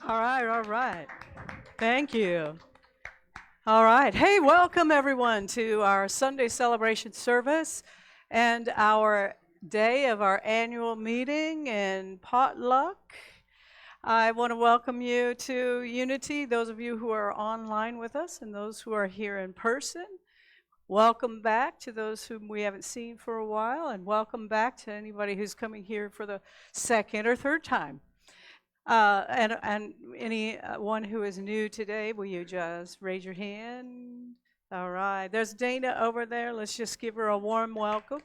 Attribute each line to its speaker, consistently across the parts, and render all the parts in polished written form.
Speaker 1: All right, all right. Thank you. All right. Hey, welcome everyone to our Sunday celebration service and our day of our annual meeting and potluck. I want to welcome you to Unity, those of you who are online with us and those who are here in person. Welcome back to those whom we haven't seen for a while, and welcome back to anybody who's coming here for the second or third time. And anyone who is new today, will you just raise your hand? All right. There's Dana over there. Let's just give her a warm welcome.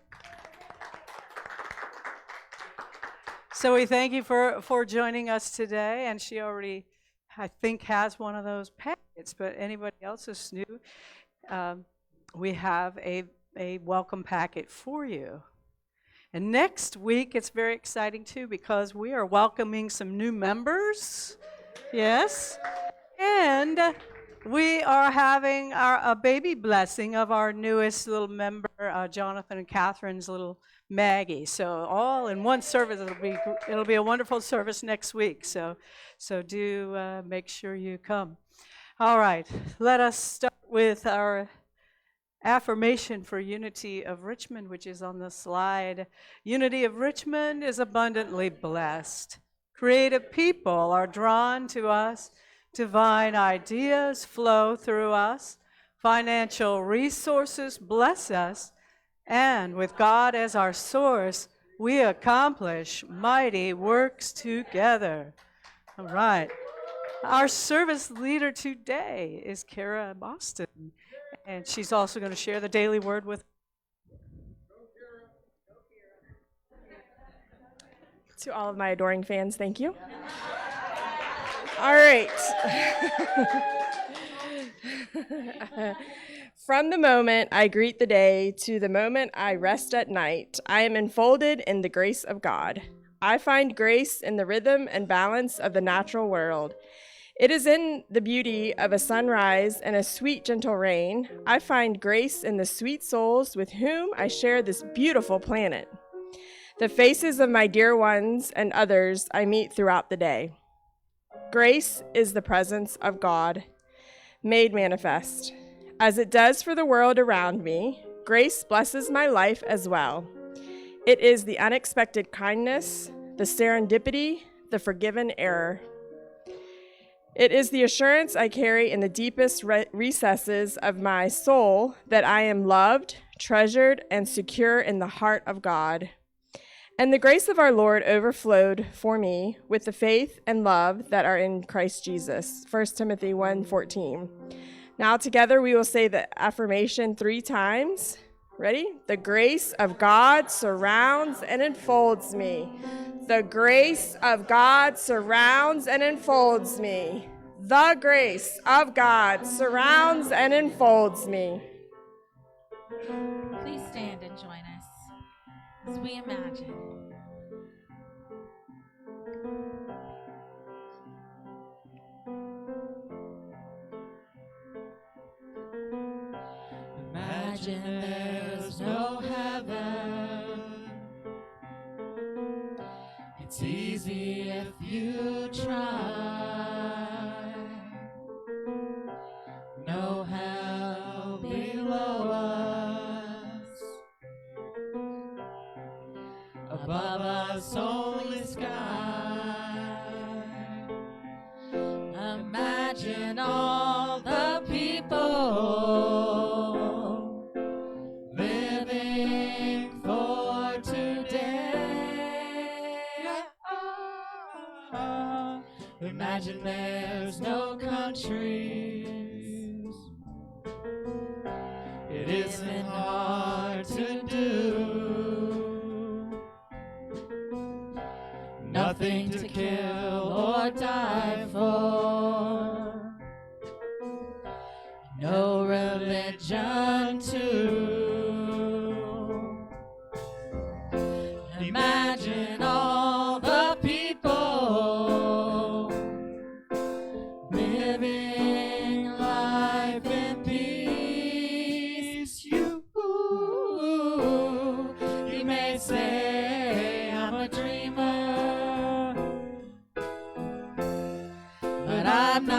Speaker 1: So we thank you for joining us today. And she already, I think, has one of those packets. But anybody else is new, we have a welcome packet for you. And next week, it's very exciting too because we are welcoming some new members. Yes. And we are having a baby blessing of our newest little member, Jonathan and Catherine's little Maggie. So all in one service. It'll be a wonderful service next week. So do make sure you come. All right. Let us start with our affirmation for Unity of Richmond, which is on the slide. Unity of Richmond is abundantly blessed. Creative people are drawn to us. Divine ideas flow through us. Financial resources bless us. And with God as our source, we accomplish mighty works together. All right. Our service leader today is Kara Boston. And she's also going to share the daily word with.
Speaker 2: To all of my adoring fans, thank you. All right. From the moment I greet the day to the moment I rest at night, I am enfolded in the grace of God. I find grace in the rhythm and balance of the natural world. It is in the beauty of a sunrise and a sweet, gentle rain. I find grace in the sweet souls with whom I share this beautiful planet. The faces of my dear ones and others I meet throughout the day. Grace is the presence of God made manifest. As it does for the world around me, grace blesses my life as well. It is the unexpected kindness, the serendipity, the forgiven error. It is the assurance I carry in the deepest recesses of my soul that I am loved, treasured, and secure in the heart of God. And the grace of our Lord overflowed for me with the faith and love that are in Christ Jesus. 1 Timothy 1:14. Now together we will say the affirmation 3 times. Ready? The grace of God surrounds and enfolds me. The grace of God surrounds and enfolds me. The grace of God surrounds and enfolds me.
Speaker 3: Please stand and join us as we imagine. Imagine there's no heaven. It's easy if you try. No hell below us. Above us only sky. Imagine all the people living for today. Imagine there's no countries. It isn't hard to do. Nothing to kill or die for. No religion too. Imagine all the people living life in peace. You may say I'm a dreamer.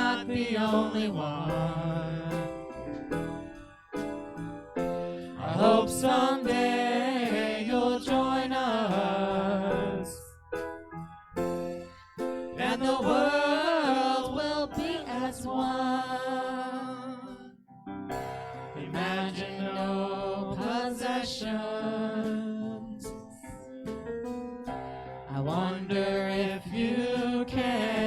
Speaker 4: not the only one. I hope someday you'll join us, and the world will be as one. Imagine no possessions. I wonder if you can.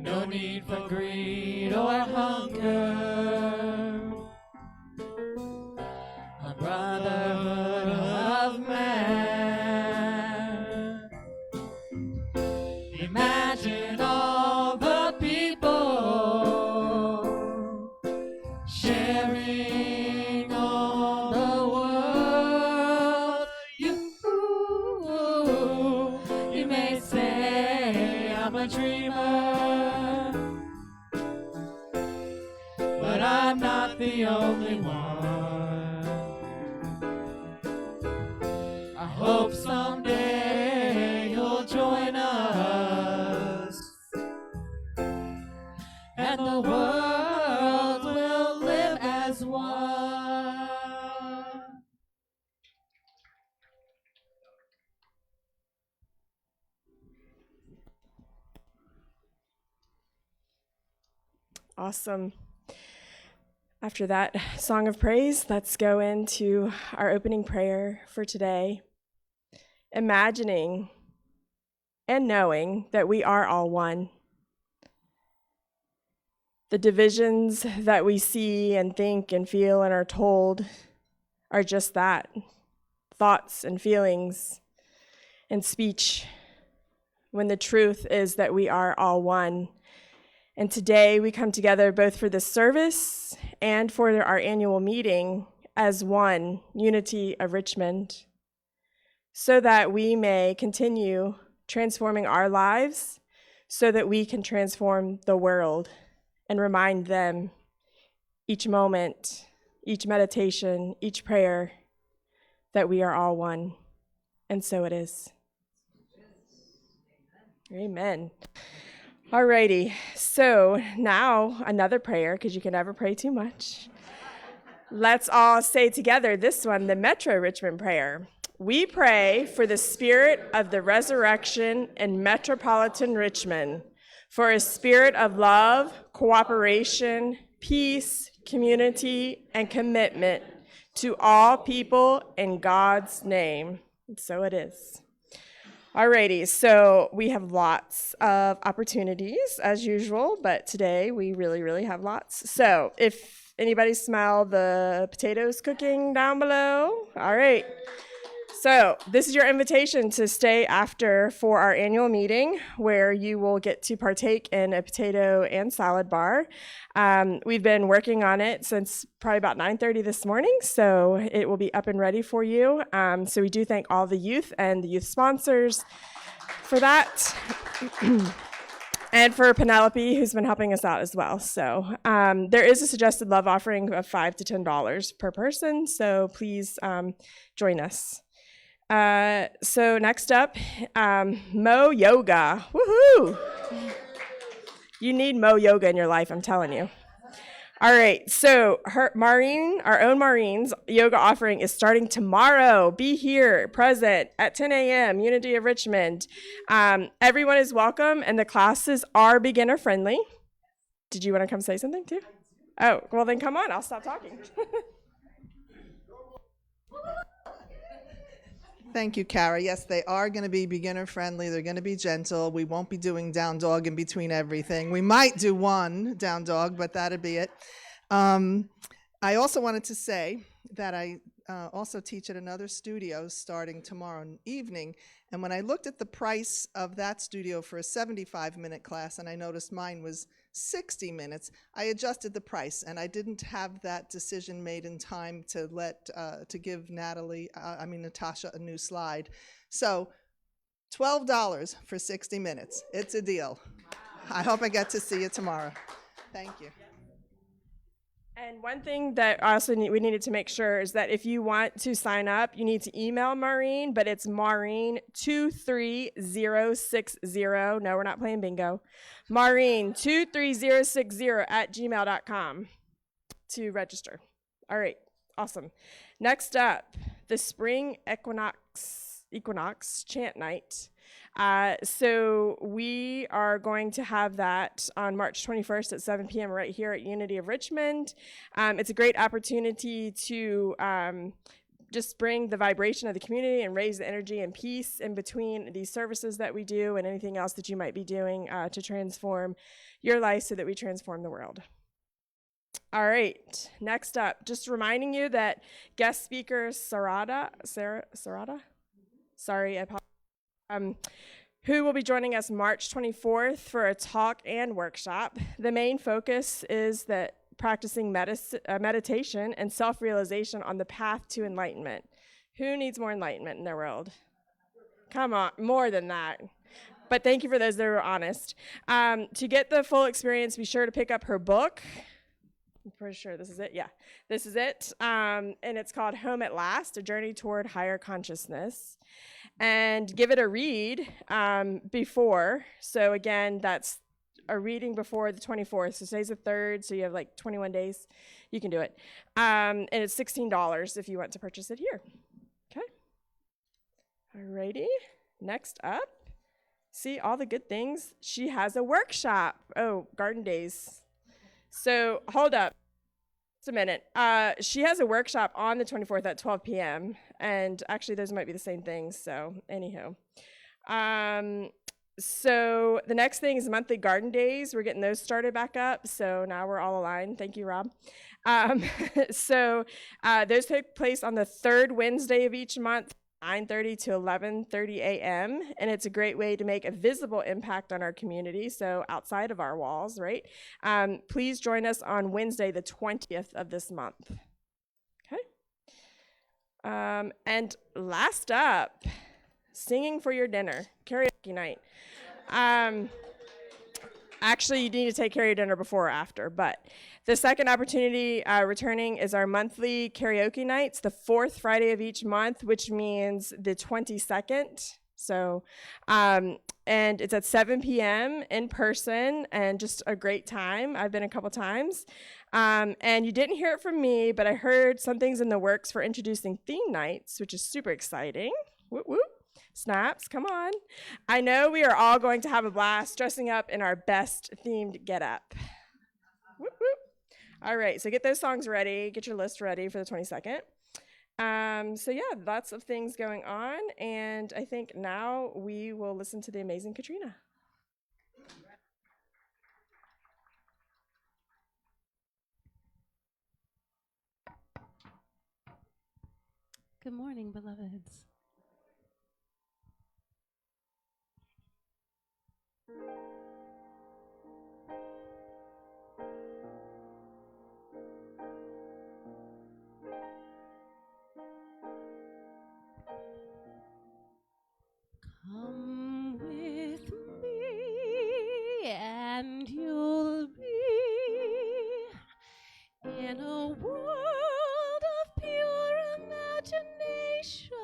Speaker 4: No need for greed or hunger. A brotherhood of man. Imagine all the people sharing all the world. You may say I'm a dreamer, but I'm not the only one. I hope someday you'll join us, and the world will live as one.
Speaker 2: Awesome. After that song of praise, let's go into our opening prayer for today. Imagining and knowing that we are all one. The divisions that we see and think and feel and are told are just that, thoughts and feelings and speech, when the truth is that we are all one. And today we come together both for this service and for our annual meeting as one, Unity of Richmond, so that we may continue transforming our lives so that we can transform the world and remind them each moment, each meditation, each prayer that we are all one. And so it is. Amen. Alrighty, so now another prayer, because you can never pray too much. Let's all say together this one, the Metro Richmond prayer. We pray for the spirit of the resurrection in metropolitan Richmond, for a spirit of love, cooperation, peace, community, and commitment to all people in God's name. And so it is. Alrighty, so we have lots of opportunities as usual, but today we really have lots. So if anybody smell the potatoes cooking down below, all right. So this is your invitation to stay after for our annual meeting where you will get to partake in a potato and salad bar. We've been working on it since probably about 9:30 this morning, so it will be up and ready for you. So we do thank all the youth and the youth sponsors for that. And for Penelope, who's been helping us out as well. So there is a suggested love offering of $5 to $10 per person, so please join us. So next up, Mo Yoga. Woohoo! You need Mo Yoga in your life, I'm telling you. All right, so our own Maureen's yoga offering is starting tomorrow. Be here, present at 10 a.m., Unity of Richmond. Everyone is welcome, and the classes are beginner friendly. Did you want to come say something too? Oh, well then come on, I'll stop talking.
Speaker 5: Thank you, Kara. Yes, they are going to be beginner friendly. They're going to be gentle. We won't be doing down dog in between everything. We might do one down dog, but that'd be it. I also wanted to say that I also teach at another studio starting tomorrow evening. And when I looked at the price of that studio for a 75-minute class, and I noticed mine was 60 minutes, I adjusted the price, and I didn't have that decision made in time to give Natasha a new slide. So $12 for 60 minutes. It's a deal. I hope I get to see you tomorrow. Thank you.
Speaker 2: And one thing that also we needed to make sure is that if you want to sign up, you need to email Maureen, but it's Maureen23060. No, we're not playing bingo. Maureen23060@gmail.com to register. All right, awesome. Next up, the spring equinox chant night. So we are going to have that on March 21st at 7 p.m. right here at Unity of Richmond. It's a great opportunity to just bring the vibration of the community and raise the energy and peace in between these services that we do and anything else that you might be doing to transform your life so that we transform the world. All right, next up, just reminding you that guest speaker Sarada? Sorry, I apologize. Who will be joining us March 24th for a talk and workshop. The main focus is that practicing meditation and self-realization on the path to enlightenment. Who needs more enlightenment in their world? Come on, more than that. But thank you for those that were honest. To get the full experience, be sure to pick up her book. I'm pretty sure this is it. Yeah, this is it. And it's called Home at Last, A Journey Toward Higher Consciousness. And give it a read before. So again, that's a reading before the 24th. So today's the 3rd, so you have like 21 days. You can do it. And it's $16 if you want to purchase it here. Okay. Alrighty. Next up, see all the good things. She has a workshop. Oh, Garden Days. So hold up. Just a minute. She has a workshop on the 24th at 12 p.m. And actually, those might be the same things. So anywho. So the next thing is monthly Garden Days. We're getting those started back up. So now we're all aligned. Thank you, Rob. So those take place on the 3rd Wednesday of each month, 9:30 to 11:30 a.m. And it's a great way to make a visible impact on our community, so outside of our walls, right? Please join us on Wednesday, the 20th of this month. Okay. And last up, singing for your dinner, karaoke night. Actually, you need to take care of your dinner before or after, but the second opportunity returning is our monthly karaoke nights, the 4th Friday of each month, which means the 22nd. So, and it's at 7 p.m. in person, and just a great time. I've been a couple times. And you didn't hear it from me, but I heard some things in the works for introducing theme nights, which is super exciting. Whoop, whoop. Snaps, come on. I know we are all going to have a blast dressing up in our best themed getup. Whoop, whoop. All right, so get those songs ready, get your list ready for the 22nd. So yeah, lots of things going on, and I think now we will listen to the amazing Katrina.
Speaker 4: Good morning, beloveds. Come with me and you'll be in a world of pure imagination.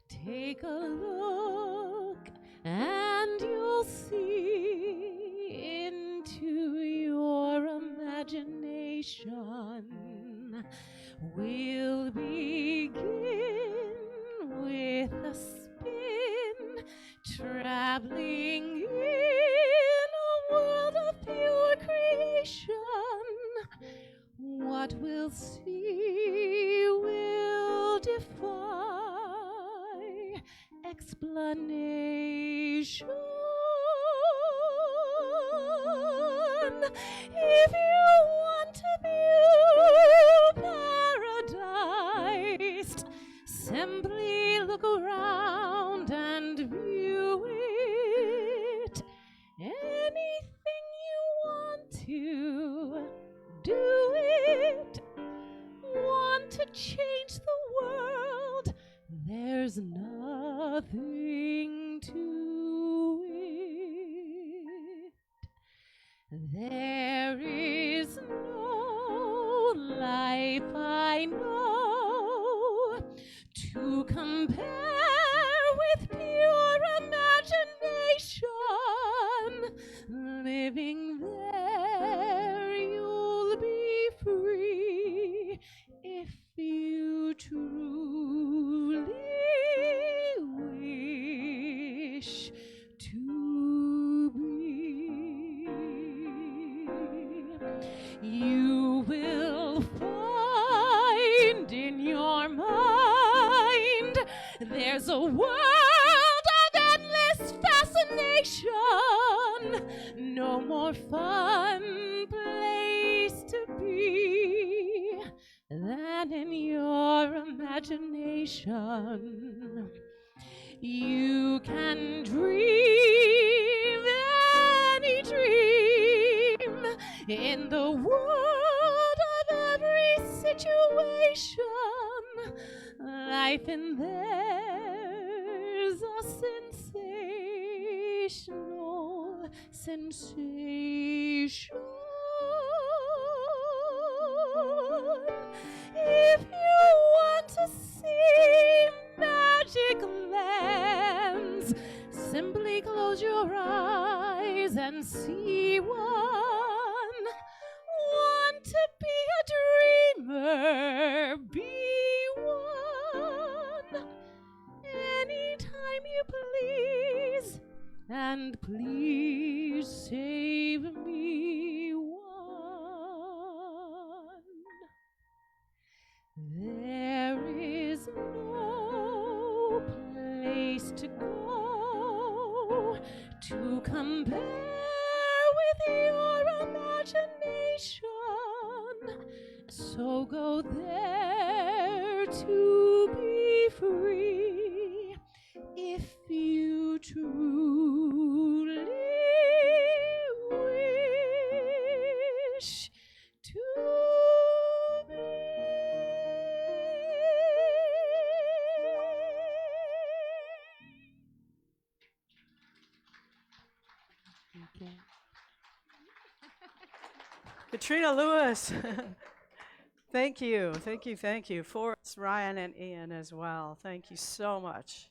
Speaker 4: Take a look and you'll see into your imagination. We'll begin with a spin, traveling in a world of pure creation. What we'll see will defy explanation. If you want to view paradise, simply look around and view it. Anything you want to, do it. Want to change the world, there's nothing to it. There is no There's a world of endless fascination, no more fun place to be than in your imagination. You can dream any dream in the world of every situation. Life in there's a sensational sensation. If you want to see magic lands, simply close your eyes and see one. Want to be a dreamer? Be one. Anytime you please, and please save me one. There is no place to go to compare with your imagination. So go there to be free if you truly wish to be.
Speaker 1: Katrina Lewis. Thank you. Forrest, Ryan, and Ian as well. Thank you so much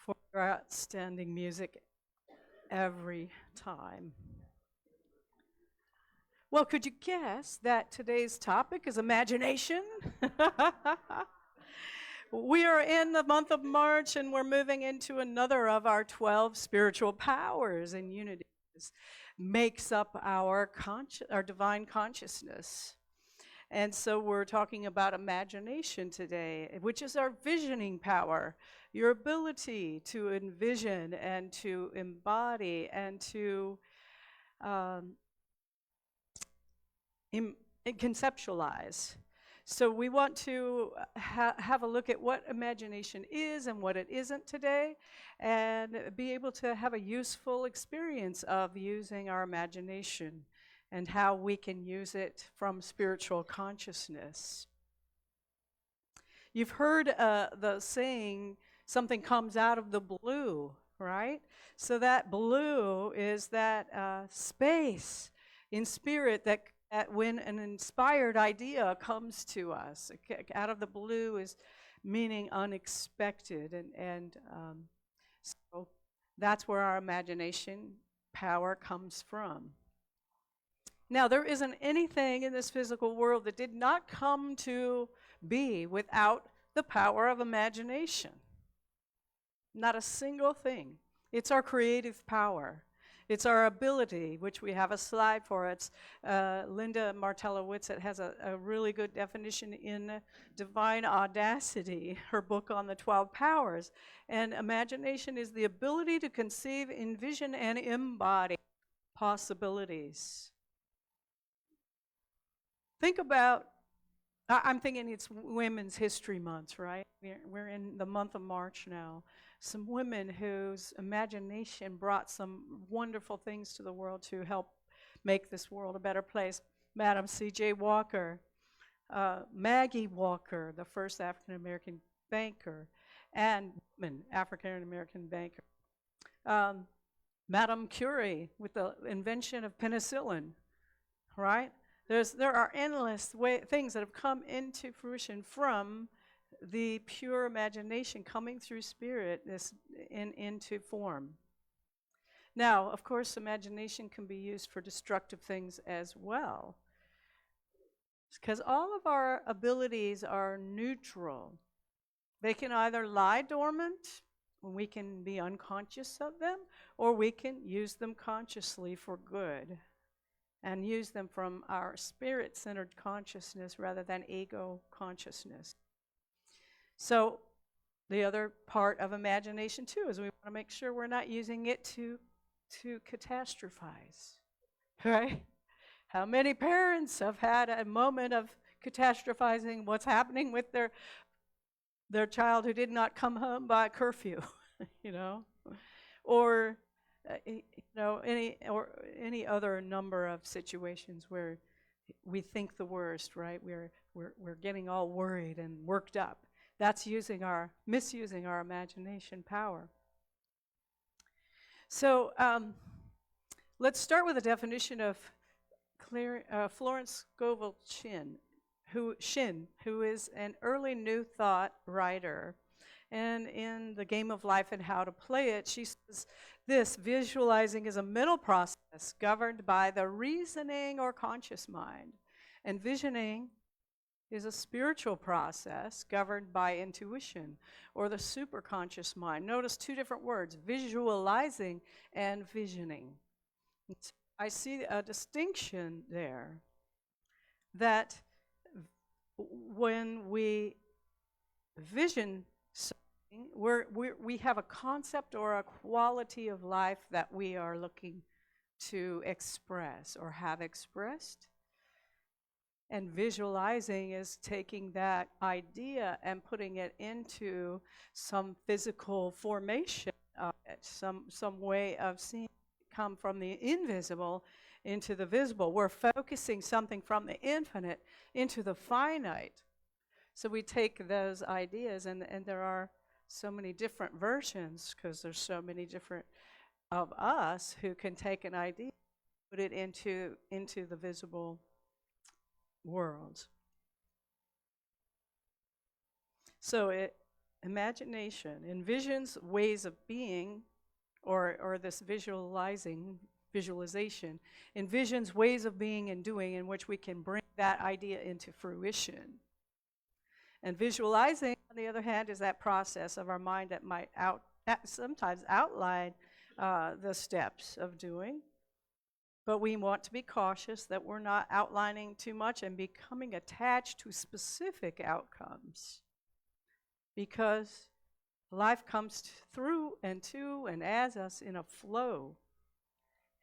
Speaker 1: for your outstanding music every time. Well, could you guess that today's topic is imagination? We are in the month of March, and we're moving into another of our 12 spiritual powers, and unity makes up our divine consciousness. And so we're talking about imagination today, which is our visioning power, your ability to envision and to embody and to conceptualize. So we want to have a look at what imagination is and what it isn't today, and be able to have a useful experience of using our imagination and how we can use it from spiritual consciousness. You've heard the saying, something comes out of the blue, right? So that blue is that space in spirit that when an inspired idea comes to us. Out of the blue is meaning unexpected, and so that's where our imagination power comes from. Now, there isn't anything in this physical world that did not come to be without the power of imagination. Not a single thing. It's our creative power. It's our ability, which we have a slide for. It's Linda Martella-Whitsett has a really good definition in Divine Audacity, her book on the 12 powers. And imagination is the ability to conceive, envision, and embody possibilities. Think about, I'm thinking it's Women's History Month, right? We're in the month of March now. Some women whose imagination brought some wonderful things to the world to help make this world a better place. Madam C.J. Walker, Maggie Walker, the first African-American banker, and woman, African-American banker. Madame Curie with the invention of penicillin, right? There are endless things that have come into fruition from the pure imagination coming through spirit into form. Now, of course, imagination can be used for destructive things as well, because all of our abilities are neutral. They can either lie dormant, and we can be unconscious of them, or we can use them consciously for good and use them from our spirit-centered consciousness rather than ego consciousness. So the other part of imagination too is we want to make sure we're not using it to catastrophize, right? How many parents have had a moment of catastrophizing what's happening with their child who did not come home by curfew, you know, or any other number of situations where we think the worst, right? We're getting all worried and worked up. That's misusing our imagination power. So let's start with a definition of Florence Scovel Shinn, who is an early New Thought writer. And in The Game of Life and How to Play It, she says this: visualizing is a mental process governed by the reasoning or conscious mind. And visioning is a spiritual process governed by intuition or the superconscious mind. Notice two different words, visualizing and visioning. I see a distinction there, that when we vision something, we have a concept or a quality of life that we are looking to express or have expressed. And visualizing is taking that idea and putting it into some physical formation of it, some way of seeing it come from the invisible into the visible. We're focusing something from the infinite into the finite. So we take those ideas, and there are so many different versions because there's so many different of us who can take an idea, put it into the visible world. So imagination envisions ways of being, or this visualization envisions ways of being and doing in which we can bring that idea into fruition. And visualizing, on the other hand, is that process of our mind that might sometimes outline the steps of doing. But we want to be cautious that we're not outlining too much and becoming attached to specific outcomes, because life comes through and to and as us in a flow.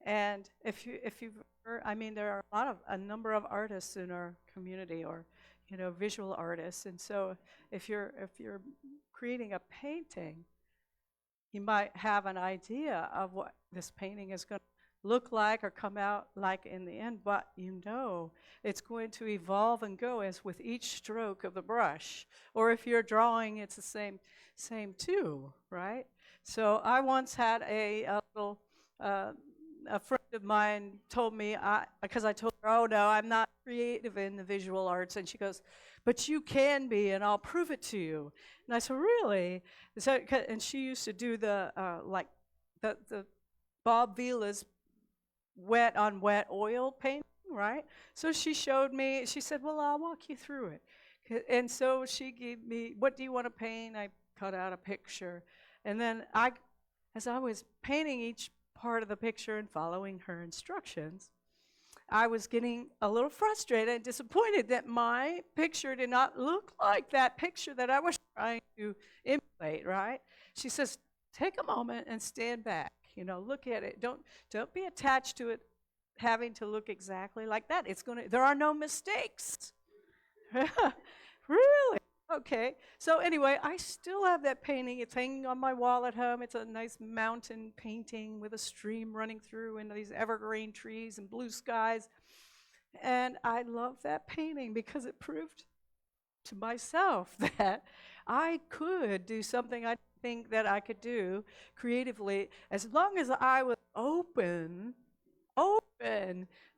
Speaker 1: And if you've heard, there are a number of artists in our community, or visual artists, and so if you're creating a painting, you might have an idea of what this painting is going to look like or come out like in the end, but it's going to evolve and go as with each stroke of the brush. Or if you're drawing, it's the same too, right? So I once had a little a friend of mine told me, because I told her, oh no, I'm not creative in the visual arts, and she goes, but you can be, and I'll prove it to you. And I said, really? So, and she used to do the Bob Vila's wet on wet oil painting, right? So she showed me, she said, well, I'll walk you through it. And so she gave me, what do you want to paint? I cut out a picture. And then as I was painting each part of the picture and following her instructions, I was getting a little frustrated and disappointed that my picture did not look like that picture that I was trying to emulate, right? She says, take a moment and stand back. Look at it. Don't be attached to it having to look exactly like that. There are no mistakes. Really? Okay. So anyway, I still have that painting. It's hanging on my wall at home. It's a nice mountain painting with a stream running through and these evergreen trees and blue skies. And I love that painting because it proved to myself that I could do something I think that I could do creatively, as long as I was open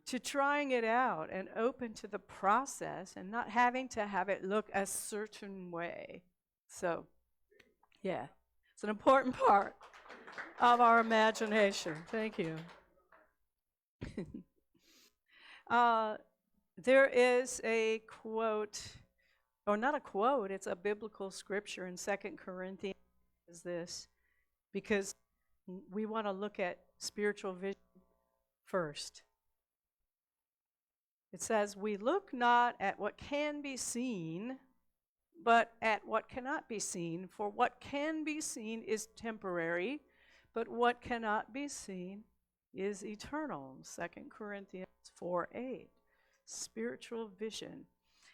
Speaker 1: to trying it out and open to the process and not having to have it look a certain way. So, yeah, it's an important part of our imagination. Thank you. There is a quote, or not a quote, it's a biblical scripture in 2 Corinthians. Is this, because we want to look at spiritual vision first. It says, we look not at what can be seen, but at what cannot be seen. For what can be seen is temporary, but what cannot be seen is eternal. 2 Corinthians 4:8. Spiritual vision.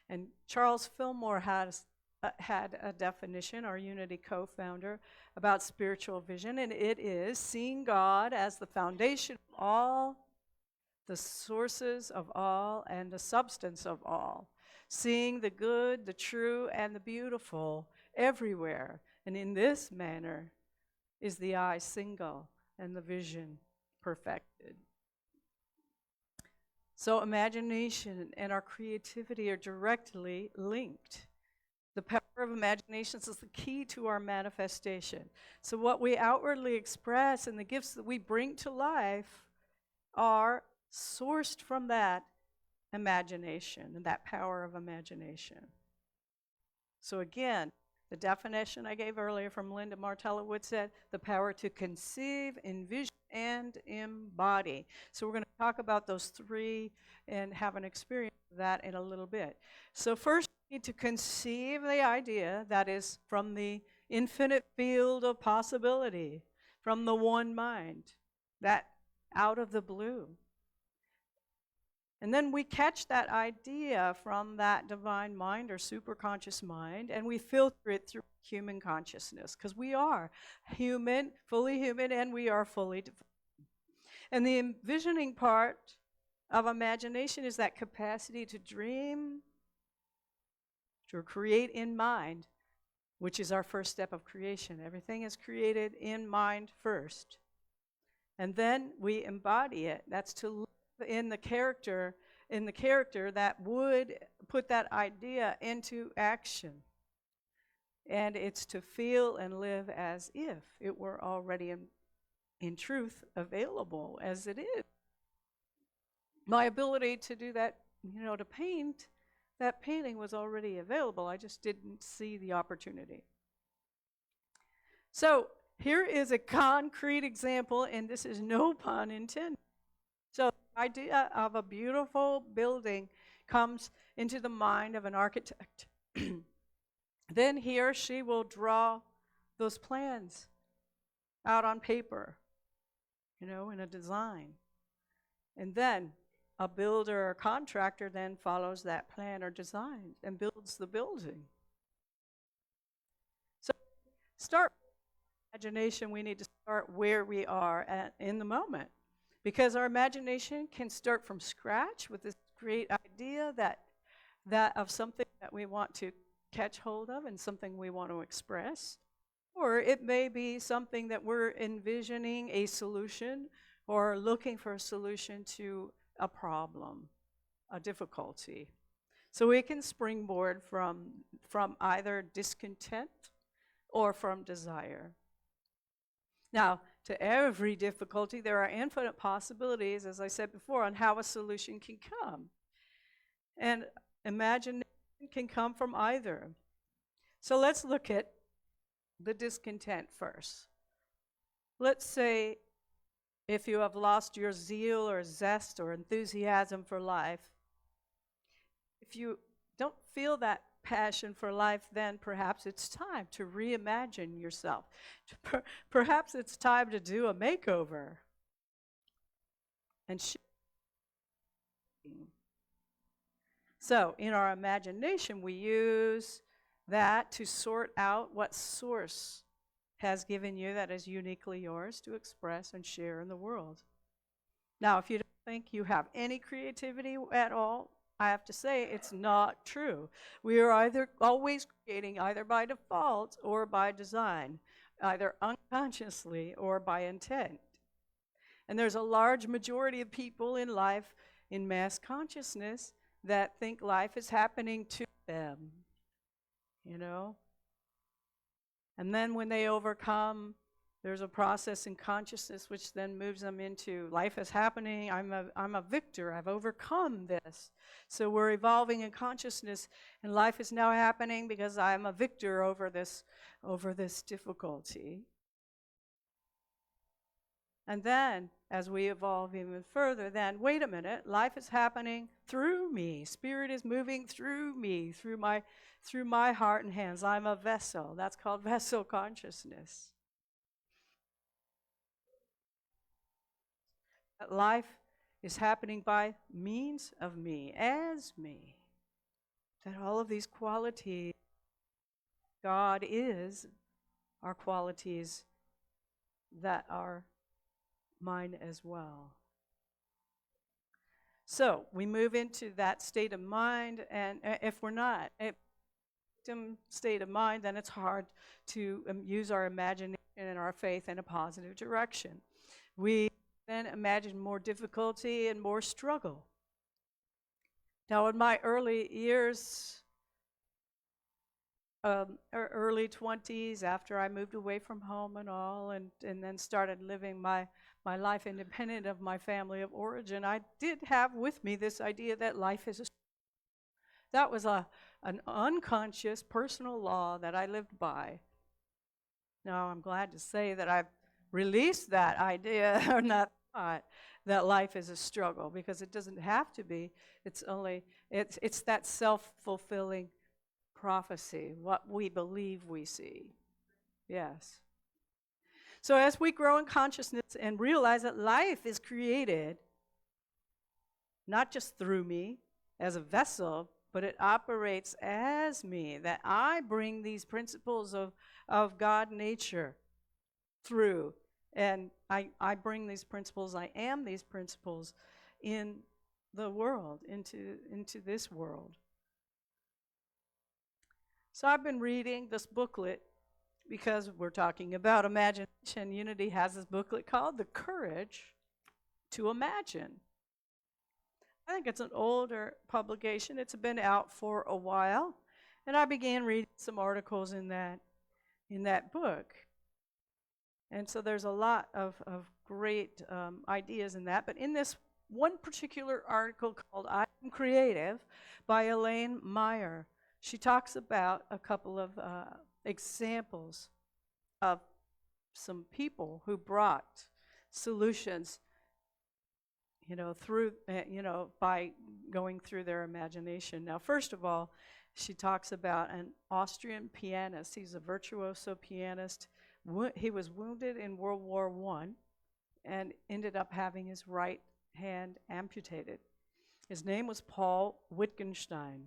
Speaker 1: And Charles Fillmore had a definition, our Unity co-founder, about spiritual vision, and it is seeing God as the foundation of all, the sources of all, and the substance of all. Seeing the good, the true, and the beautiful everywhere. And in this manner is the eye single and the vision perfected. So imagination and our creativity are directly linked. The power of imagination is the key to our manifestation. So what we outwardly express and the gifts that we bring to life are sourced from that imagination and that power of imagination. So again, the definition I gave earlier from Linda Martella Wood said, the power to conceive, envision, and embody. So we're going to talk about those three and have an experience of that in a little bit. So first, we need to conceive the idea that is from the infinite field of possibility, from the one mind, that out of the blue. And then we catch that idea from that divine mind or superconscious mind, and we filter it through human consciousness, because we are human, and we are fully divine. And the envisioning part of imagination is that capacity to dream, to create in mind, which is our first step of creation. Everything is created in mind first. And then we embody it. That's to live in the character that would put that idea into action. And it's to feel and live as if it were already in truth available as it is. My ability to do that, to paint, that painting was already available. I just didn't see the opportunity. So here is a concrete example, and this is no pun intended. So the idea of a beautiful building comes into the mind of an architect. Then he or she will draw those plans out on paper, in a design. And then a builder or contractor then follows that plan or design and builds the building. So start with imagination. We need to start where we are in the moment. Because our imagination can start from scratch with this great idea that of something that we want to catch hold of and something we want to express. Or it may be something that we're envisioning a solution or looking for a solution to a problem, a difficulty. So we can springboard from either discontent or from desire. Now, to every difficulty, there are infinite possibilities, as I said before, on how a solution can come. And imagination can come from either. So let's look at the discontent first. Let's say if you have lost your zeal or zest or enthusiasm for life, if you don't feel that passion for life, then perhaps it's time to reimagine yourself. Perhaps it's time to do a makeover and so in our imagination, we use that to sort out what source has given you that is uniquely yours to express and share in the world. Now, if you don't think you have any creativity at all, I have to say it's not true. We are either always creating either by default or by design, either unconsciously or by intent. And there's a large majority of people in life, in mass consciousness, that think life is happening to them, And then when they overcome, there's a process in consciousness which then moves them into life is happening, I'm a victor, I've overcome this. So we're evolving in consciousness, and life is now happening because I'm a victor over this difficulty. And then, as we evolve even further, then wait a minute, life is happening through me. Spirit is moving through me, through my heart and hands. I'm a vessel. That's called vessel consciousness. That life is happening by means of me, as me. That all of these qualities God is are qualities that are mine as well. So we move into that state of mind, and if we're not a victim state of mind, then it's hard to use our imagination and our faith in a positive direction. We then imagine more difficulty and more struggle. Now, in my early years, early 20s, after I moved away from home and all, and then started living my life independent of my family of origin, I did have with me this idea that life is that was an unconscious personal law that I lived by. Now, I'm glad to say that I've released that idea or that thought that life is a struggle, because it doesn't have to be. It's that self-fulfilling prophecy, what we believe we see. Yes. So as we grow in consciousness and realize that life is created not just through me as a vessel, but it operates as me, that I bring these principles of God nature through, and I bring these principles, I am these principles in the world, into this world. So I've been reading this booklet because we're talking about imagination. Unity has this booklet called The Courage to Imagine. I think it's an older publication. It's been out for a while. And I began reading some articles in that book. And so there's a lot of great ideas in that. But in this one particular article called I Am Creative by Elaine Meyer, she talks about a couple of examples of some people who brought solutions, through, by going through their imagination. Now, first of all, she talks about an Austrian pianist. He's a virtuoso pianist. He was wounded in World War I and ended up having his right hand amputated. His name was Paul Wittgenstein.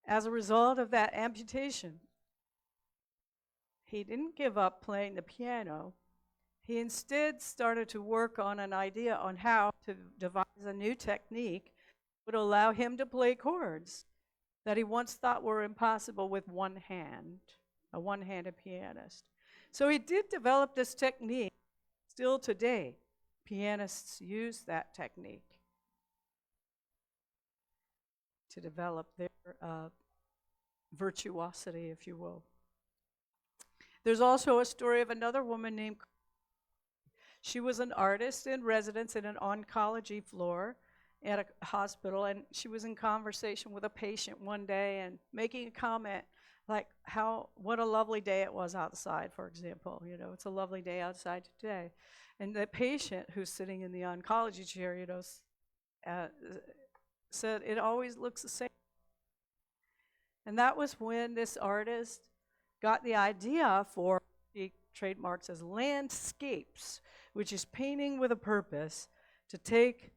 Speaker 1: As a result of that amputation, he didn't give up playing the piano. He instead started to work on an idea on how to devise a new technique that would allow him to play chords that he once thought were impossible with one hand, a one-handed pianist. So he did develop this technique. Still today, pianists use that technique to develop their virtuosity, if you will. There's also a story of another woman named. She was an artist in residence in an oncology floor at a hospital, and she was in conversation with a patient one day and making a comment like what a lovely day it was outside, for example. It's a lovely day outside today. And the patient who's sitting in the oncology chair, said, it always looks the same. And that was when this artist got the idea for, he trademarks as landscapes, which is painting with a purpose, to take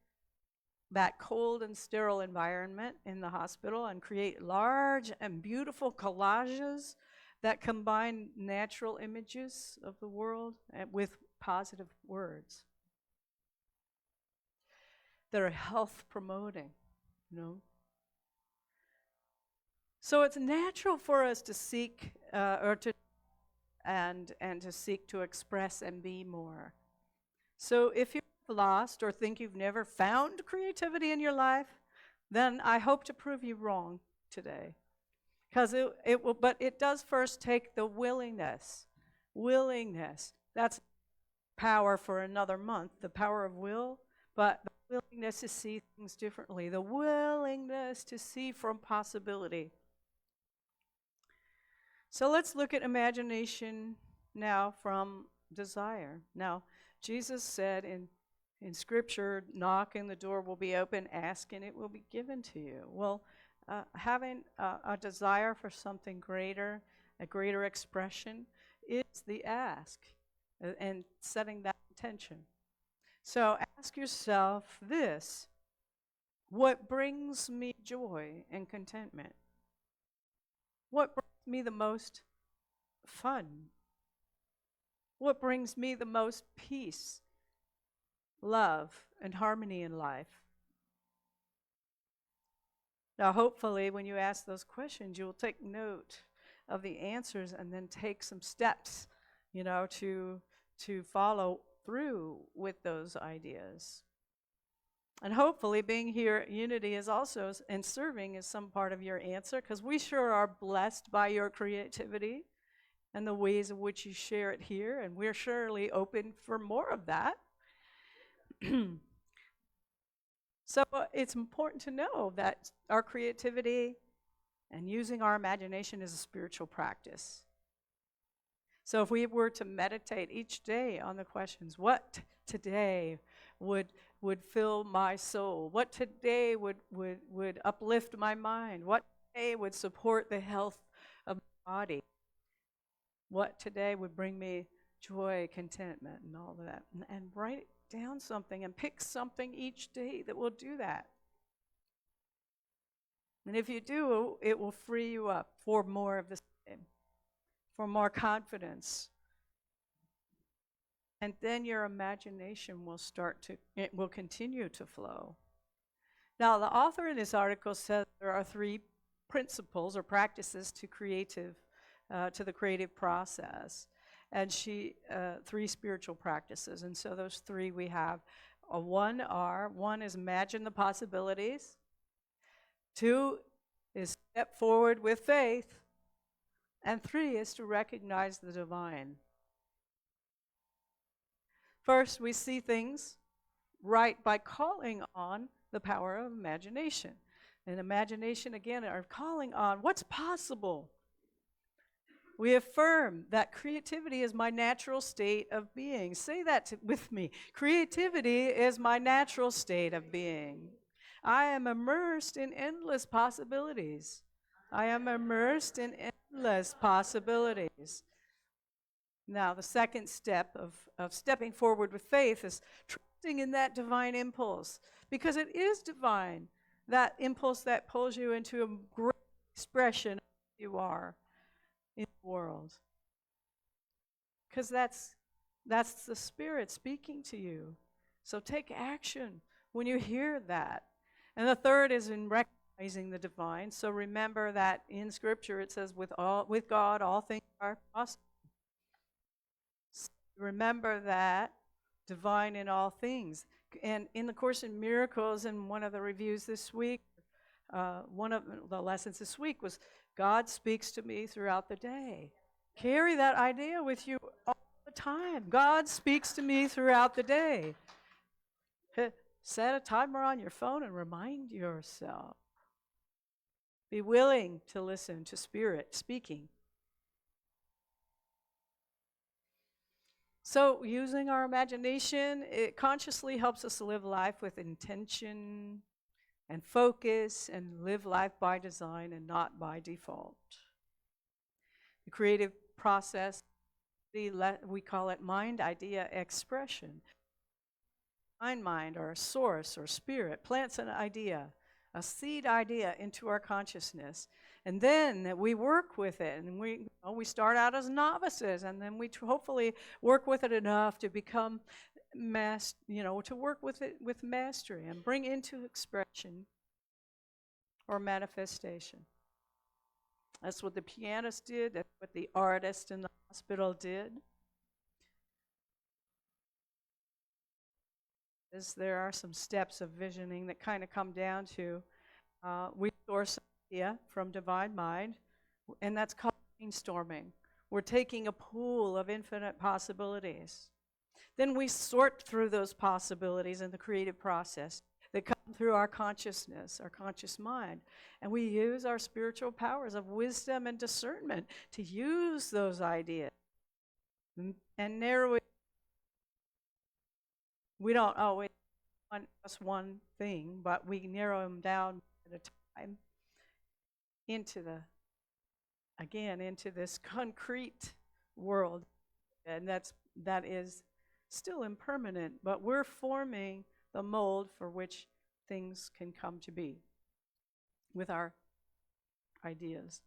Speaker 1: that cold and sterile environment in the hospital and create large and beautiful collages that combine natural images of the world with positive words that are health promoting, So it's natural for us to seek and to seek to express and be more. So if you're lost or think you've never found creativity in your life, then I hope to prove you wrong today. Because it will, but it does first take the willingness. That's power for another month, the power of will, but the willingness to see things differently, the willingness to see from possibility. So let's look at imagination now from desire. Now, Jesus said in Scripture, knock and the door will be open, ask and it will be given to you. Well, having a desire for something greater, a greater expression, is the ask, and setting that intention. So ask yourself this: what brings me joy and contentment? What brings me the most fun? What brings me the most peace, love, and harmony in life? Now, hopefully, when you ask those questions, you'll take note of the answers and then take some steps, to follow through with those ideas. And hopefully being here at Unity is also, and serving is some part of your answer, because we sure are blessed by your creativity and the ways in which you share it here, and we're surely open for more of that. So it's important to know that our creativity and using our imagination is a spiritual practice. So if we were to meditate each day on the questions, what today would fill my soul? What today would uplift my mind? What today would support the health of my body? What today would bring me joy, contentment, and all of that? And write down something and pick something each day that will do that. And if you do, it will free you up for more of the same, for more confidence. And then your imagination will continue to flow. Now, the author in this article says there are 3 principles or practices to the creative process. And 3 spiritual practices. And so those 3 we have. One is imagine the possibilities. 2 is step forward with faith. And 3 is to recognize the divine. First, we see things right by calling on the power of imagination. And imagination, again, are calling on what's possible. We affirm that creativity is my natural state of being. Say that with me. Creativity is my natural state of being. I am immersed in endless possibilities. I am immersed in endless possibilities. Now, the second step of stepping forward with faith is trusting in that divine impulse, because it is divine, that impulse that pulls you into a great expression of who you are in the world. Because that's the Spirit speaking to you. So take action when you hear that. And the third is in recognizing the divine. So remember that in Scripture it says, with God all things are possible. So remember that divine in all things. And in the Course in Miracles, in one of the reviews this week, one of the lessons this week was, God speaks to me throughout the day. Carry that idea with you all the time. God speaks to me throughout the day. Set a timer on your phone and remind yourself. Be willing to listen to Spirit speaking. So using our imagination, it consciously helps us live life with intention and focus, and live life by design and not by default. The creative process, we call it mind idea expression. Mind or a source or spirit plants an idea, a seed idea into our consciousness. And then we work with it, and we start out as novices, and then we hopefully work with it enough to become to work with it with mastery and bring into expression or manifestation. That's what the pianist did. That's what the artist in the hospital did. There are some steps of visioning that kind of come down to we source an idea from Divine Mind, and that's called brainstorming. We're taking a pool of infinite possibilities. Then we sort through those possibilities in the creative process that come through our consciousness, our conscious mind. And we use our spiritual powers of wisdom and discernment to use those ideas and narrow it We don't always want just one thing, but we narrow them down at a time into into this concrete world. And that is still impermanent, but we're forming the mold for which things can come to be with our ideas.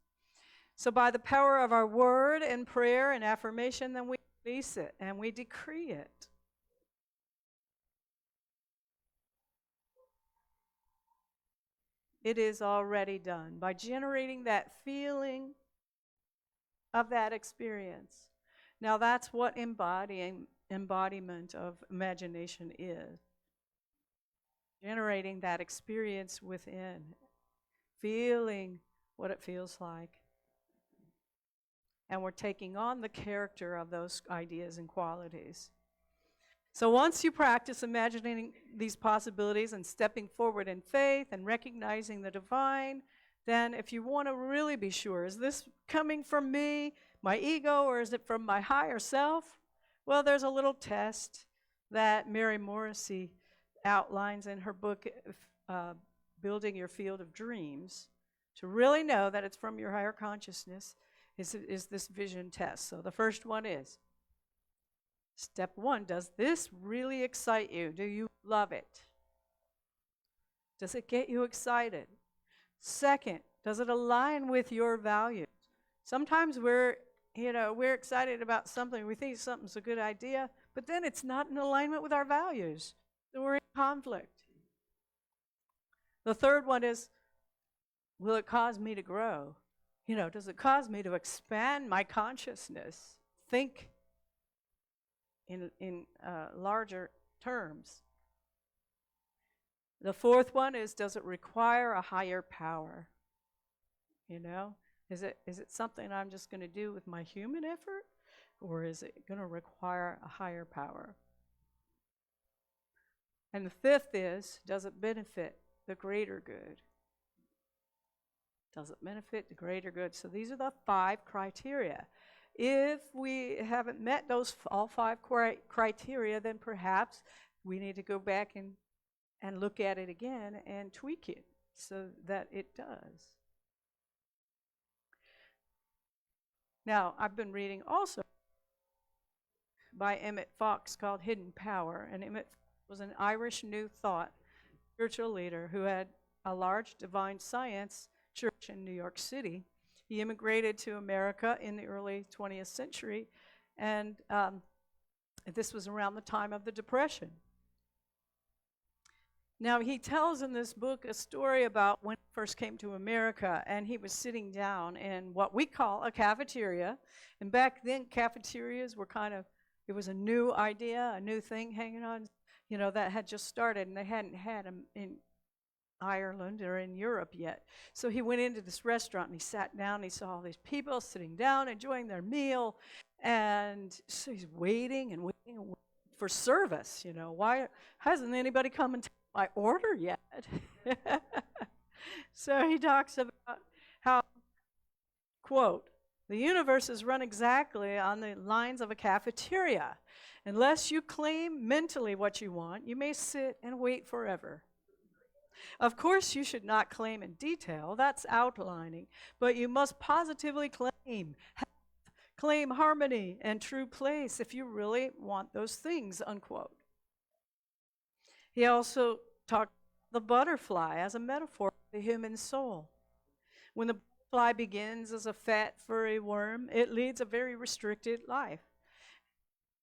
Speaker 1: So by the power of our word and prayer and affirmation, then we release it and we decree it. It is already done by generating that feeling of that experience. Now that's what embodiment of imagination is. Generating that experience within, feeling what it feels like. And we're taking on the character of those ideas and qualities. So once you practice imagining these possibilities and stepping forward in faith and recognizing the divine, then if you want to really be sure, is this coming from me, my ego, or is it from my higher self? Well, there's a little test that Mary Morrissey outlines in her book, Building Your Field of Dreams, to really know that it's from your higher consciousness is this vision test. So the first one is, step one, does this really excite you? Do you love it? Does it get you excited? Second, does it align with your values? Sometimes we're excited about something, we think something's a good idea, but then it's not in alignment with our values. So we're in conflict. The third one is, will it cause me to grow? Does it cause me to expand my consciousness? Think in larger terms. The fourth one is, does it require a higher power? Is it something I'm just going to do with my human effort, or is it going to require a higher power? And the fifth is, does it benefit the greater good? Does it benefit the greater good? So these are the 5 criteria. If we haven't met all 5 criteria, then perhaps we need to go back and look at it again and tweak it so that it does. Now, I've been reading also by Emmett Fox called Hidden Power, and Emmett was an Irish New Thought spiritual leader who had a large divine science church in New York City. He immigrated to America in the early 20th century, and this was around the time of the Depression. Now, he tells in this book a story about when he first came to America, and he was sitting down in what we call a cafeteria. And back then, cafeterias were it was a new idea, a new thing hanging on, that had just started, and they hadn't had them in Ireland or in Europe yet. So he went into this restaurant and he sat down and he saw all these people sitting down enjoying their meal, and so he's waiting and waiting for service. Why hasn't anybody come and taken my order yet? So he talks about how, quote, the universe is run exactly on the lines of a cafeteria. Unless you claim mentally what you want, you may sit and wait forever. Of course, you should not claim in detail, that's outlining, but you must positively claim harmony and true place if you really want those things, unquote. He also talked about the butterfly as a metaphor for the human soul. When the butterfly begins as a fat, furry worm, it leads a very restricted life.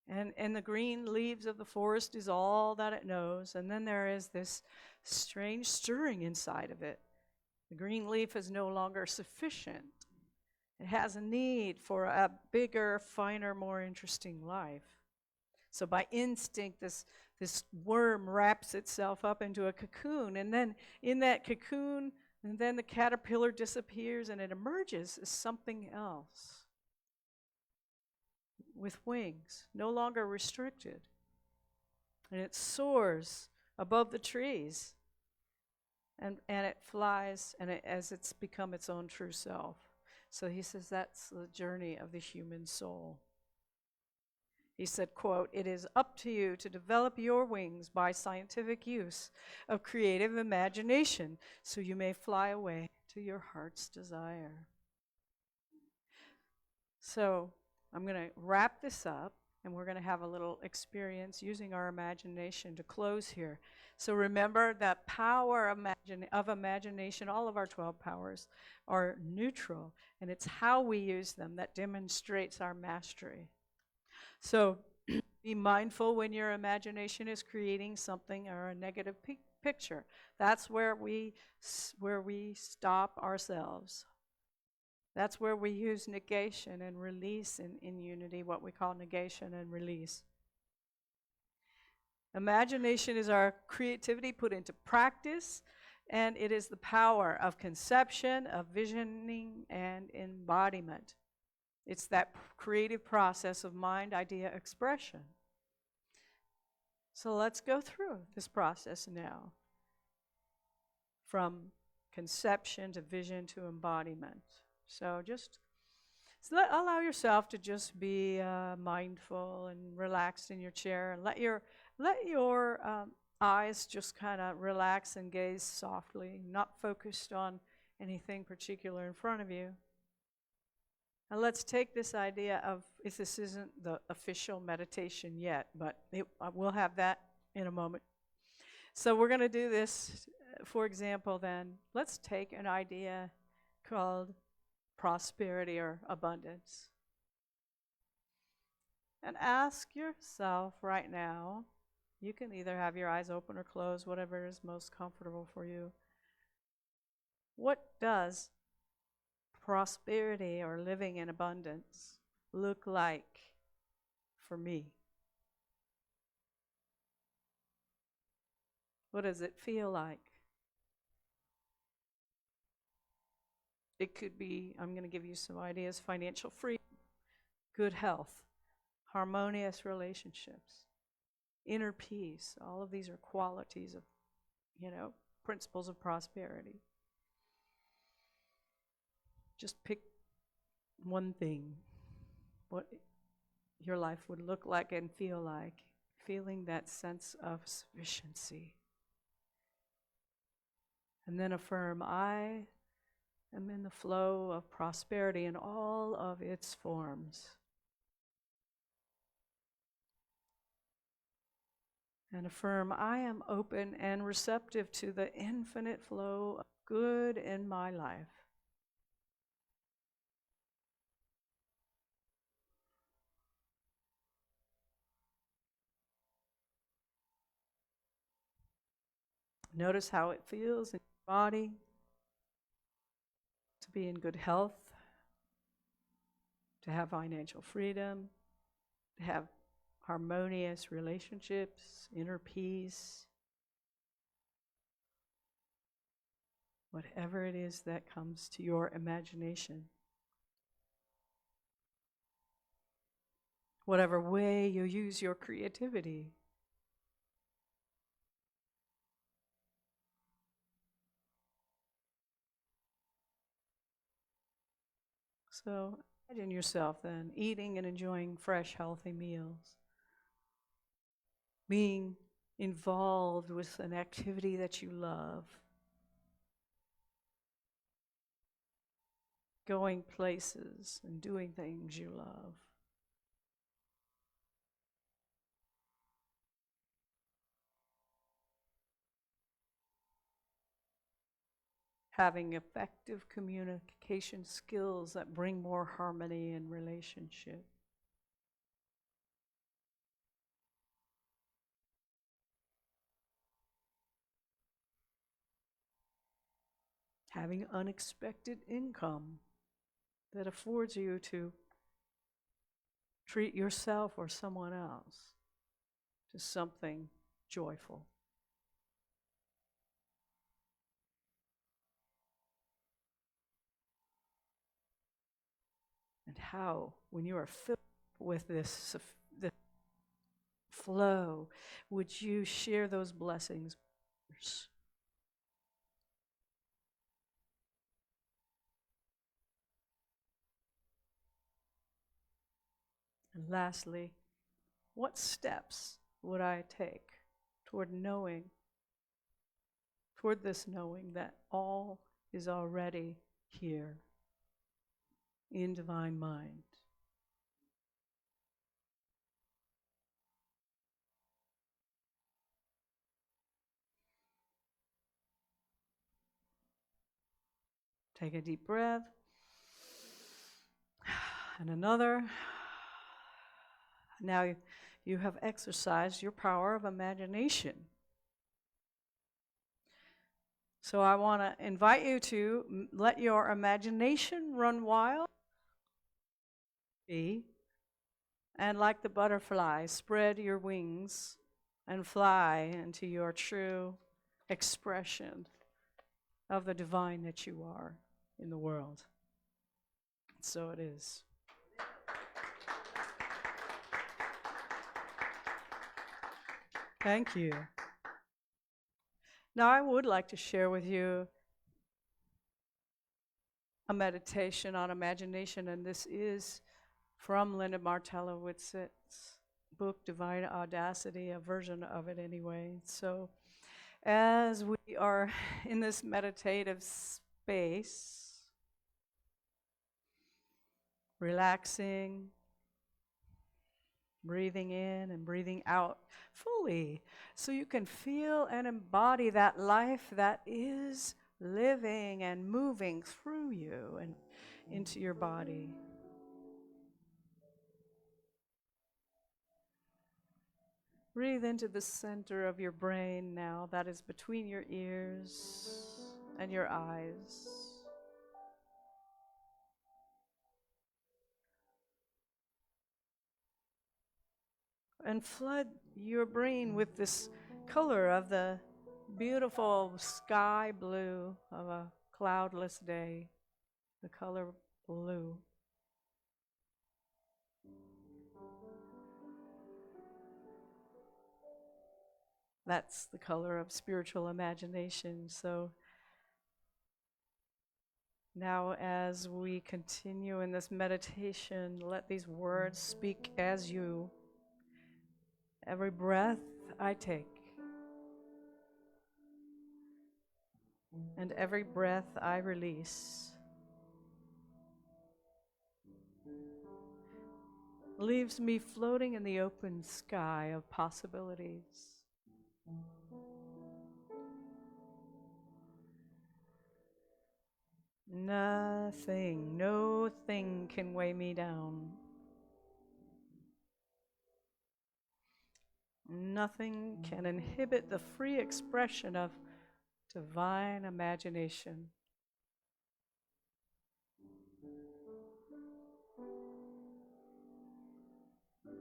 Speaker 1: And the green leaves of the forest is all that it knows. And then there is this strange stirring inside of it. The green leaf is no longer sufficient. It has a need for a bigger, finer, more interesting life. So by instinct, this worm wraps itself up into a cocoon. And then in that cocoon, and then the caterpillar disappears and it emerges as something else. With wings, no longer restricted. And it soars above the trees. And it flies as it's become its own true self. So he says that's the journey of the human soul. He said, quote, "It is up to you to develop your wings by scientific use of creative imagination so you may fly away to your heart's desire." So I'm going to wrap this up, and we're going to have a little experience using our imagination to close here. So remember that power of imagination, all of our 12 powers are neutral, and it's how we use them that demonstrates our mastery. So be mindful when your imagination is creating something or a negative picture. That's where we stop ourselves. That's where we use negation and release in unity, what we call negation and release. Imagination is our creativity put into practice, and it is the power of conception, of visioning, and embodiment. It's that creative process of mind, idea, expression. So let's go through this process now, from conception to vision to embodiment. So allow yourself to just be mindful and relaxed in your chair, and let your eyes just kind of relax and gaze softly, not focused on anything particular in front of you. And let's take this idea of, if this isn't the official meditation yet, but we'll have that in a moment. So we're going to do this, for example, then. Let's take an idea called prosperity or abundance. And ask yourself right now, you can either have your eyes open or closed, whatever is most comfortable for you. What does prosperity or living in abundance look like for me? What does it feel like? It could be, I'm going to give you some ideas: financial freedom, good health, harmonious relationships, inner peace. All of these are qualities of, principles of prosperity. Just pick one thing, what your life would look like and feel like, feeling that sense of sufficiency. And then affirm, I am in the flow of prosperity in all of its forms. And affirm, I am open and receptive to the infinite flow of good in my life. Notice how it feels in your body to be in good health, to have financial freedom, to have harmonious relationships, inner peace, whatever it is that comes to your imagination. Whatever way you use your creativity. So imagine yourself then eating and enjoying fresh, healthy meals, being involved with an activity that you love, going places and doing things you love. Having effective communication skills that bring more harmony in relationship. Having unexpected income that affords you to treat yourself or someone else to something joyful. And how, when you are filled with this flow, would you share those blessings with others? And lastly, what steps would I take toward knowing, toward this knowing that all is already here in divine mind? Take a deep breath. And another. Now you have exercised your power of imagination. So I want to invite you to let your imagination run wild. And like the butterfly, spread your wings and fly into your true expression of the divine that you are in the world. So it is. Thank you. Now I would like to share with you a meditation on imagination, and this is from Linda Martellowitz's book, Divine Audacity, a version of it anyway. So as we are in this meditative space, relaxing, breathing in and breathing out fully, so you can feel and embody that life that is living and moving through you and into your body. Breathe into the center of your brain now, that is between your ears and your eyes. And flood your brain with this color of the beautiful sky blue of a cloudless day, the color blue. That's the color of spiritual imagination. So now as we continue in this meditation, let these words speak as you. Every breath I take, and every breath I release, leaves me floating in the open sky of possibilities. Nothing, no thing can weigh me down. Nothing can inhibit the free expression of divine imagination.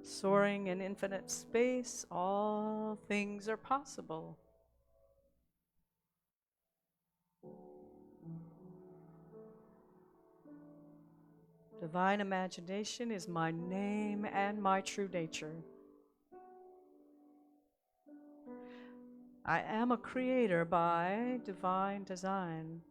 Speaker 1: Soaring in infinite space, all things are possible. Divine imagination is my name and my true nature. I am a creator by divine design.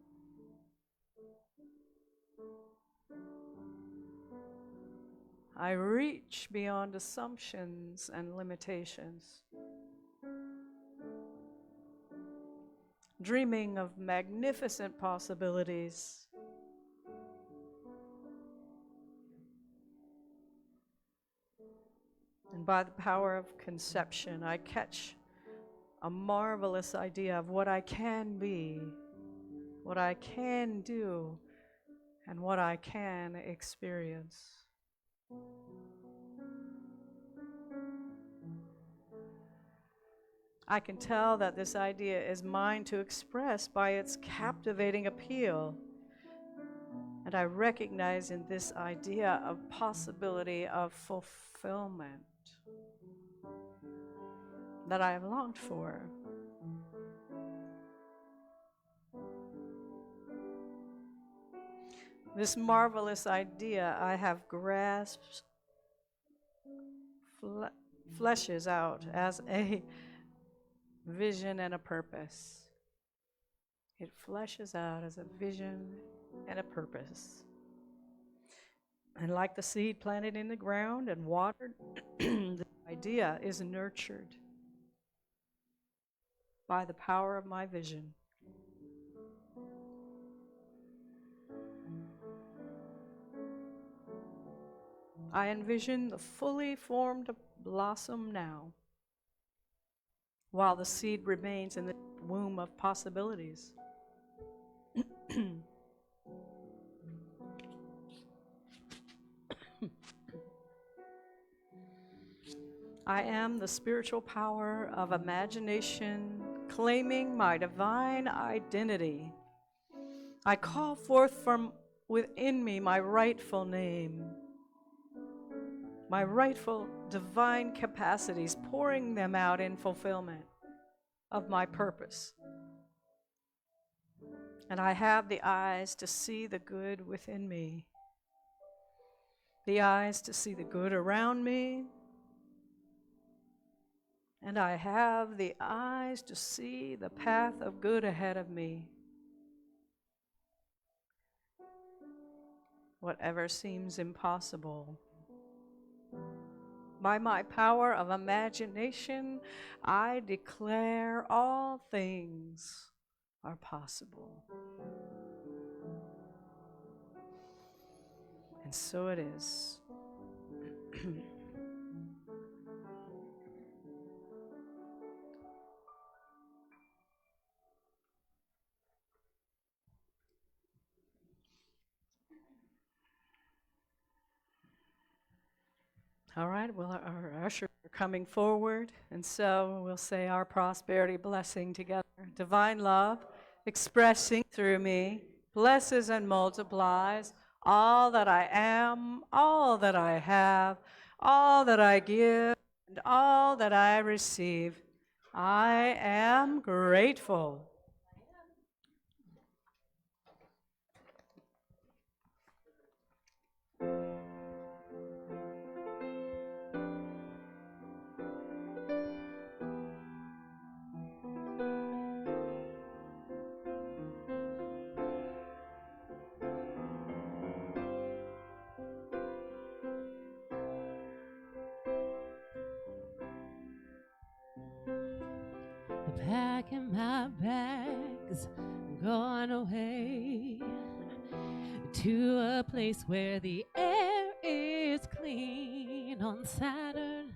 Speaker 1: I reach beyond assumptions and limitations, dreaming of magnificent possibilities. And by the power of conception, I catch a marvelous idea of what I can be, what I can do, and what I can experience. I can tell that this idea is mine to express by its captivating appeal. And I recognize in this idea of possibility of fulfillment that I have longed for. This marvelous idea I have grasped fleshes out as a vision and a purpose. It fleshes out as a vision and a purpose. And like the seed planted in the ground and watered, this idea is nurtured by the power of my vision. I envision the fully formed blossom now, while the seed remains in the womb of possibilities. I am the spiritual power of imagination, claiming my divine identity. I call forth from within me my rightful name, my rightful divine capacities, pouring them out in fulfillment of my purpose. And I have the eyes to see the good within me, the eyes to see the good around me, and I have the eyes to see the path of good ahead of me. Whatever seems impossible, by my power of imagination, I declare all things are possible. And so it is. All right, well, our ushers are coming forward, and so we'll say our prosperity blessing together. Divine love expressing through me blesses and multiplies all that I am, all that I have, all that I give, and all that I receive. I am grateful.
Speaker 4: Packing my bags, going away to a place where the air is clean. On Saturn,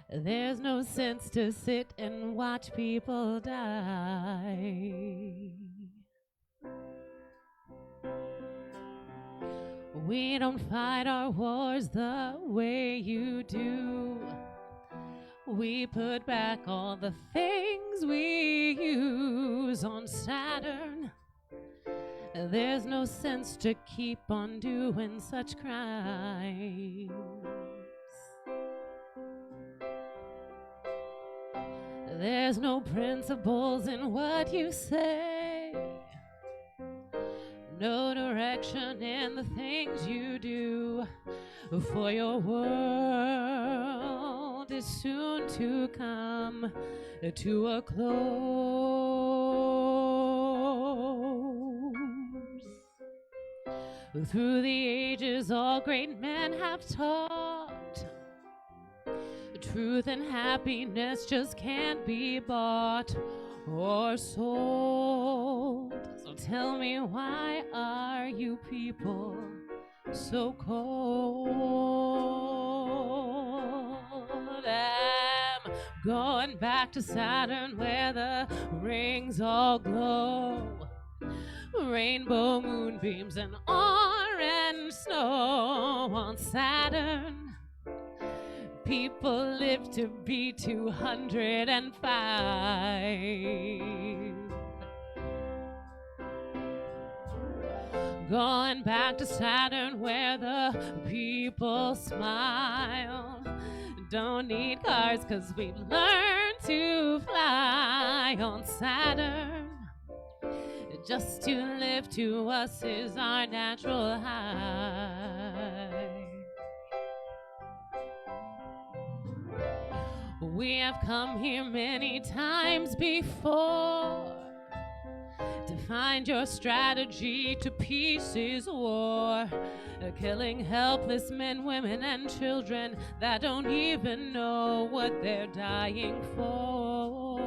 Speaker 4: there's no sense to sit and watch people die. We don't fight our wars the way you do. We put back all the things we use. On Saturn. There's no sense to keep on doing such crimes. There's no principles in what you say, no direction in the things you do, for your world is soon to come to a close. Through the ages, all great men have taught truth and happiness just can't be bought or sold. So tell me, why are you people so cold? I'm going back to Saturn where the rings all glow, rainbow moonbeams and orange snow. On Saturn, people live to be 205. Going back to Saturn where the people smile. Don't need cars 'cause we've learned to fly. On Saturn, just to live to us is our natural high. We have come here many times before to find your strategy to peace is war. Killing helpless men, women, and children that don't even know what they're dying for.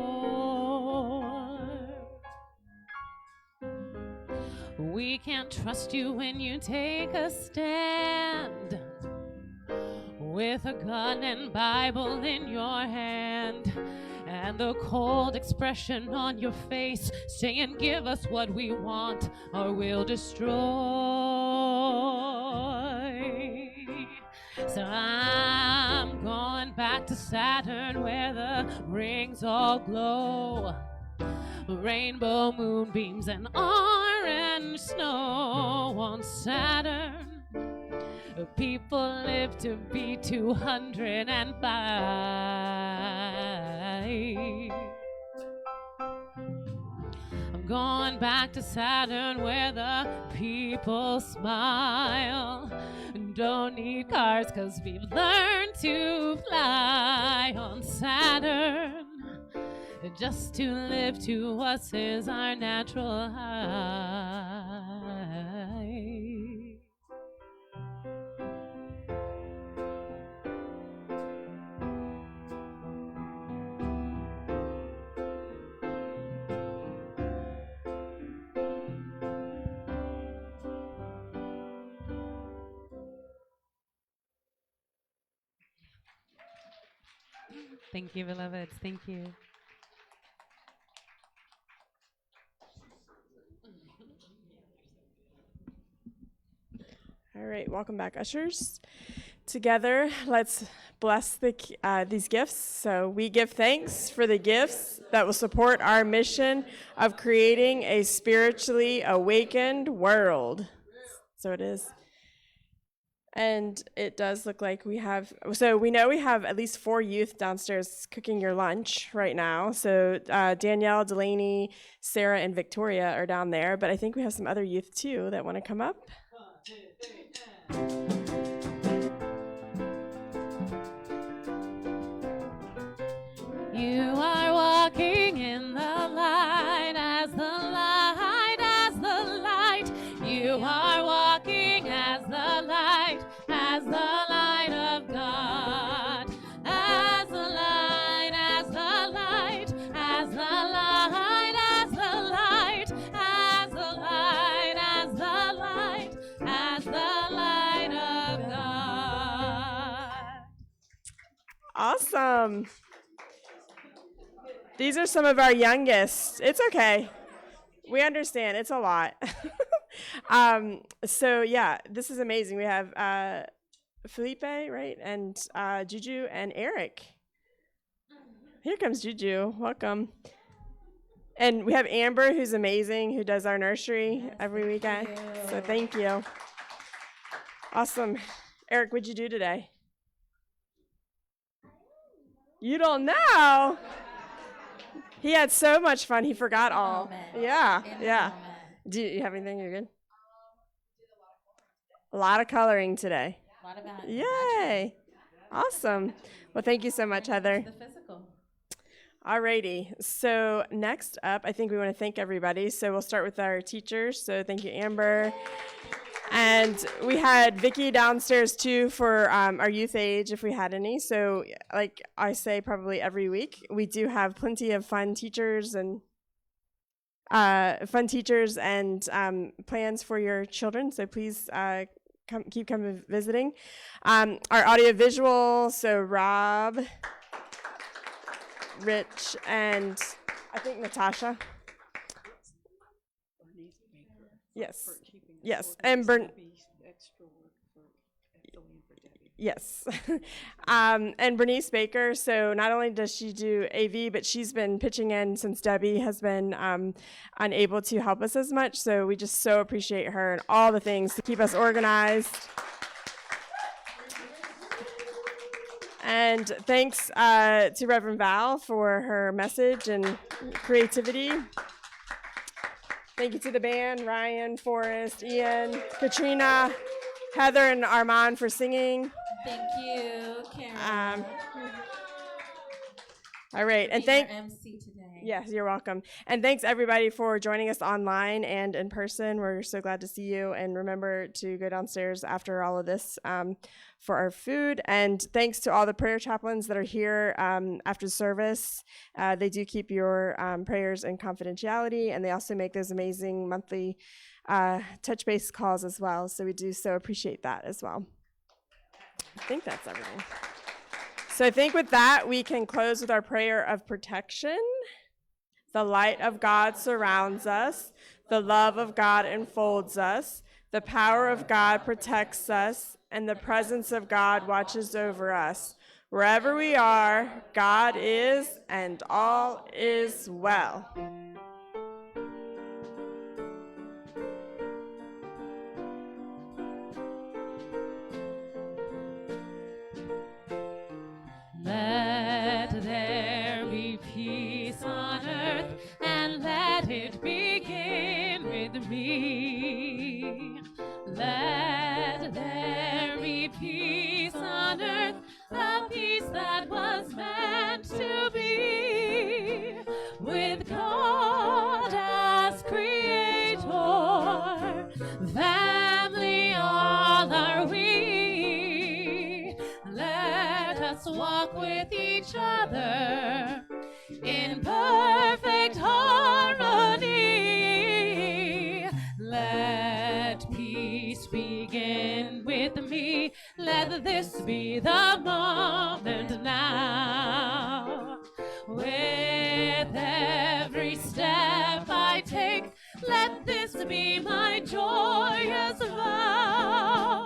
Speaker 4: We can't trust you when you take a stand with a gun and Bible in your hand, and the cold expression on your face saying, give us what we want or we'll destroy. So I'm going back to Saturn where the rings all glow, rainbow moonbeams and orange snow. On Saturn people live to be 205. I'm going back to Saturn where the people smile. Don't need cars 'cause we've learned to fly. On Saturn, just to live to us is our natural high. Thank you, beloveds. Thank you.
Speaker 2: All right, welcome back, ushers. Together, let's bless these gifts. So we give thanks for the gifts that will support our mission of creating a spiritually awakened world. So it is. And it does look like we know we have at least 4 youth downstairs cooking your lunch right now. So Danielle, Delaney, Sarah, and Victoria are down there. But I think we have some other youth too that want to come up. 1, 2, 3,
Speaker 4: You are walking in the light as the light, as the light. You are walking as the light of God. As the light, as the light, as the light, as the light, as the light, as the light, as the light of God.
Speaker 2: Awesome. These are some of our youngest. It's okay. We understand. It's a lot. So yeah, this is amazing. We have Felipe, right? And Juju and Eric. Here comes Juju. Welcome. And we have Amber, who's amazing, who does our nursery every weekend. So thank you. Awesome. Eric, what'd you do today? You don't know? He had so much fun, he forgot all. Yeah. Do you have anything? You're good? A lot of coloring today.
Speaker 3: A lot about
Speaker 2: Yay. Awesome. Well, thank you so much, Heather.
Speaker 3: the physical.
Speaker 2: Alrighty. So next up, I think we want to thank everybody. So we'll start with our teachers. So thank you, Amber. And we had Vicky downstairs too for our youth age, if we had any. So like I say probably every week, we do have plenty of fun teachers and plans for your children. So please keep coming visiting. Our audiovisual, so Rob, Rich, and I think Natasha. Yes. Yes, and yes, and Bernice Baker. So not only does she do AV, but she's been pitching in since Debbie has been unable to help us as much. So we just so appreciate her and all the things to keep us organized. And thanks to Reverend Val for her message and creativity. Thank you to the band, Ryan, Forrest, Ian, Katrina, Heather, and Armand for singing.
Speaker 3: Thank you, Karen.
Speaker 2: All right, and
Speaker 3: Being our MC today.
Speaker 2: Yes, you're welcome. And thanks everybody for joining us online and in person. We're so glad to see you. And remember to go downstairs after all of this for our food. And thanks to all the prayer chaplains that are here after the service. They do keep your prayers in confidentiality, and they also make those amazing monthly touch base calls as well. So we do so appreciate that as well. I think that's everything. So I think with that, we can close with our prayer of protection. The light of God surrounds us. The love of God enfolds us. The power of God protects us. And the presence of God watches over us. Wherever we are, God is, and all is well.
Speaker 4: Let there be peace on earth, and let it begin with me. Let there be peace on earth, the peace that was meant to be, with God as creator, family all are we. Let us walk with each other in perfect harmony. Let peace begin with me. Let this be the moment now. With every step I take, let this be my joyous vow.